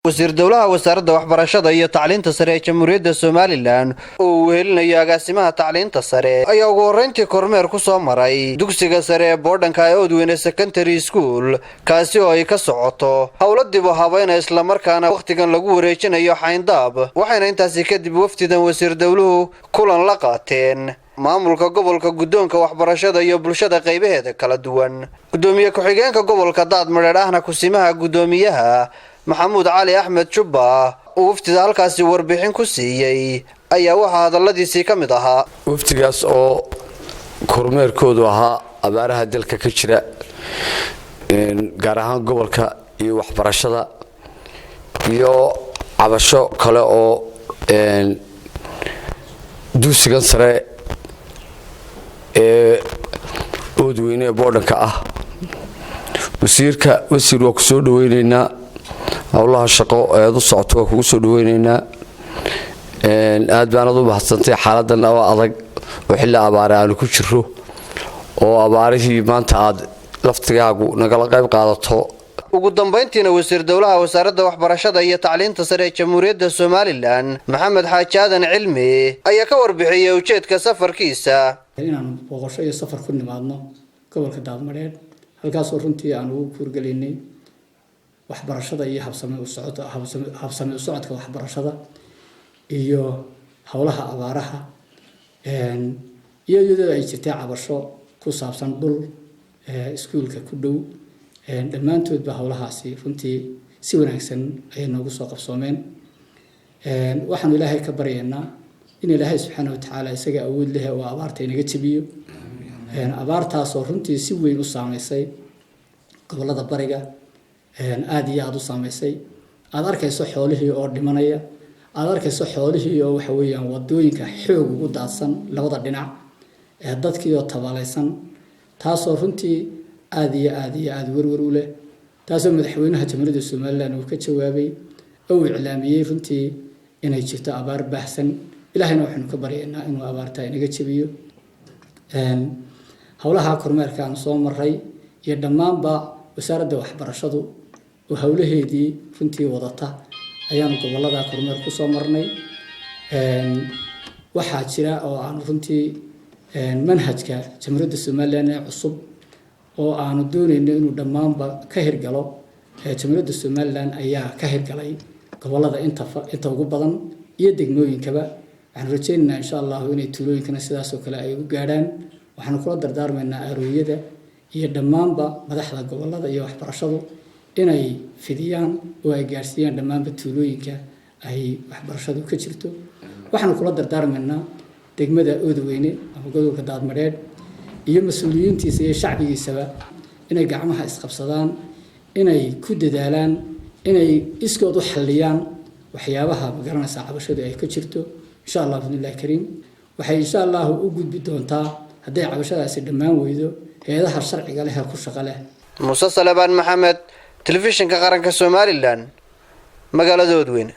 wasiir dawlaha wasaaradda waxbarashada iyo tacliinta sare ee Jamhuuriyadda Soomaaliland oo wehelinayo agaasimaha tacliinta sare ayaa ugu horeyntii kormeer ku soo maray dugsiga sare ee Boodhanka ee Oodweyne Secondary School kaasi oo ay ka socoto hawlo dib u habeyn isla markaana waqtigan lagu wareejinayo xayndaab waxayna intaasi kadib wafdidan wasiir dawluhu kulan la qaateen maamulka gobolka guddoonka waxbarashada iyo bulshada qaybaheeda kala duwan gudoomiye ku-xigeenka gobolka Daadmareer ahna kusimaha gudoomiyaha محمود علي أحمد شبا وفتي halkaasi warbixin ku siiyay ayaa waxa hadaladiisii kamid ahaa waftigaas oo kormeerkoodu ahaa abaaraha dalka ka jira gaar ahaan gobolka iyo waxbarashada iyo cabasho kale oo dugsigan sare ee Oodweyne Boodhanka ah wasiir waa ku soo dhaweynaynaa hawlaha shaqo ee u socoto kugu soo dhaweynaynaa aad baan u baahsantay xaaladan oo adag oo xilli abaar aan ku jiro oo abaarihii maanta aad laftigaagu nagala qayb qaadato ugu dambeyntiina wasiir dawlaha wasaaradda waxbarashada iyo tacliinta sare ee Jamhuuriyadda Soomaaliland Maxamed Xaaji Aadan Cilmi ayaa ka warbixiyay ujeedka safarkiisa inaan booqasho iyo safar ku nimaadno gobolka Daadmareer halkaas oo runtii aan ugu kurgaleynay waxbarashada iyo habsami u socodka waxbarashada iyo hawlaha abaaraha iyo iyadoo ay jirtay cabasho ku saabsan dhul iskuulka ku dhow dhammaantood ba hawlahaasi runtii si wanaagsan ay noogu soo qabsoomeen waxaan ilaahay ka baryaynaa in ilaahay subxaanahu wa tacaala isaga awood leh oo abaarta inaga jabiyo abaartaas oo runtii si weyn u saameysay gobolada bariga aad iyo aad u saameysay aad arkayso xoolihii oo dhimanaya aad arkayso xoolihii oo waxa weeyaan wadooyinka xoog ugu daadsan labada dhinac dadkii oo tabalaysan taasoo runtii aad iyo aad warwar u leh taasoo madaxweynaha Jamhuuriyadda Soomaaliland uu ka jawaabay oo iclaamiyay runtii inay jirto abaar baahsan ilaahayna waxaanu ka baryaynaa inuu abaarta inaga jabiyo hawlaha kormeerka aan soo maray iyo dhammaanba wasaaradda waxbarashadu oo hawlaheedii runtii wadata ayaan gobolada kormeer ku soo marnay waxaa jira oo aan runtii manhajka Jamhuuriyadda Soomaaliland ee cusub oo aanu doonayno inuu dhammaanba ka hirgalo Jamhuuriyadda Soomaaliland ayaa ka hirgalay gobolada inta ugu badan iyo degmooyinkaba waxaan rajaynaynaa insha Allah inay tuulooyinkana sidaas oo kale ay u gaadhaan waxaan kula dardaarmaynaa arooyada iyo dhammaanba madaxda gobolada iyo waxbarashadu inay fidiyaan oo ay gaarsiiyaan dhammaanba tuulooyinka ay waxbarashadu ka jirto waxaan kula dardaarmaynaa degmada Oodweyne ama gobolka Daadmareer iyo mas'uuliyiintiisa iyo shacbigiisaba inay gacmaha isqabsadaan inay ku dadaalaan inay iskood u xalliyaan waxyaabaha magaranaysa cabashadu ay ka jirto insha Allah billahi kariim waxay insha Allah u gudbi doontaa haddii cabashadaasi dhammaan weydo heedaha sharciga leh ku shaqo leh Musa Salabaan Maxamed telefishinka qaranka Soomaaliland magaalada Oodweyne